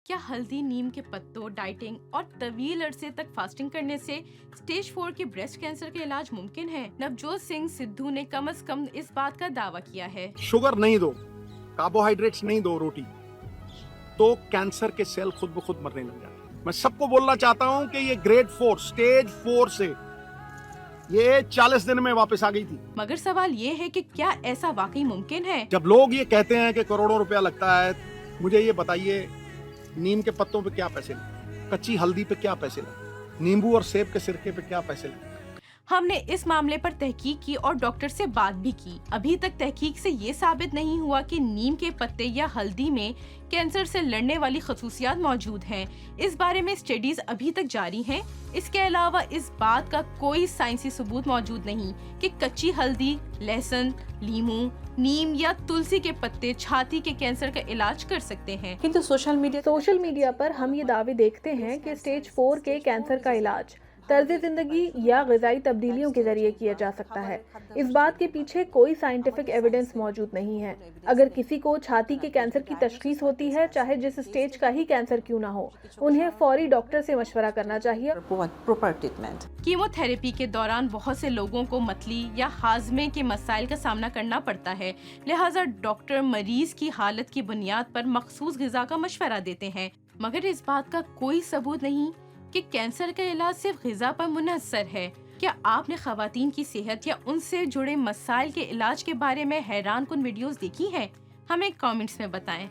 کیا ہلدی، نیم کے پتوں، ڈائٹنگ اور طویل عرصے تک فاسٹنگ کرنے سے سٹیج 4 کے بریسٹ کینسر کا علاج ممکن ہے؟ نوجوت سنگھ سدھو نے کم از کم اس بات کا دعویٰ کیا ہے۔ شوگر نہیں دو، کاربوہائیڈریٹس نہیں دو روٹی، تو کینسر کے سیل خود بخود مرنے لگ جاتے ہیں۔ میں سب کو بولنا چاہتا ہوں کہ یہ گریڈ 4 سٹیج 4 سے یہ 40 دن میں واپس آ گئی تھی۔ مگر سوال یہ ہے کہ کیا ایسا واقعی ممکن ہے؟ جب لوگ یہ کہتے ہیں کہ کروڑوں روپیہ لگتا ہے، مجھے یہ بتائیے نیم کے پتوں پہ کیا پیسے لگتے، کچی ہلدی پہ کیا پیسے لگتے، نیمبو اور سیب کے سرکے پہ کیا پیسے لگتے۔ ہم نے اس معاملے پر تحقیق کی اور ڈاکٹر سے بات بھی کی۔ ابھی تک تحقیق سے یہ ثابت نہیں ہوا کہ نیم کے پتے یا ہلدی میں کینسر سے لڑنے والی خصوصیات موجود ہیں۔ اس بارے میں اسٹڈیز ابھی تک جاری ہیں۔ اس کے علاوہ اس بات کا کوئی سائنسی ثبوت موجود نہیں کہ کچی ہلدی، لہسن، لیموں، نیم یا تلسی کے پتے چھاتی کے کینسر کا علاج کر سکتے ہیں۔ کیونکہ سوشل میڈیا پر ہم یہ دعوے دیکھتے ہیں کہ سٹیج 4 کے کینسر کا علاج طرز زندگی یا غذائی تبدیلیوں کے ذریعے کیا جا سکتا ہے۔ اس بات کے پیچھے کوئی سائنٹیفک ایویڈنس موجود نہیں ہے۔ اگر کسی کو چھاتی کے کینسر کی تشخیص ہوتی ہے، چاہے جس سٹیج کا ہی کینسر کیوں نہ ہو، انہیں فوری ڈاکٹر سے مشورہ کرنا چاہیے۔ کیمو تھراپی کے دوران بہت سے لوگوں کو متلی یا ہاضمے کے مسائل کا سامنا کرنا پڑتا ہے، لہٰذا ڈاکٹر مریض کی حالت کی بنیاد پر مخصوص غذا کا مشورہ دیتے ہیں۔ مگر اس بات کا کوئی ثبوت نہیں کہ کینسر کا علاج صرف غذا پر منحصر ہے۔ کیا آپ نے خواتین کی صحت یا ان سے جڑے مسائل کے علاج کے بارے میں حیران کن ویڈیوز دیکھی ہیں؟ ہمیں کامنٹس میں بتائیں۔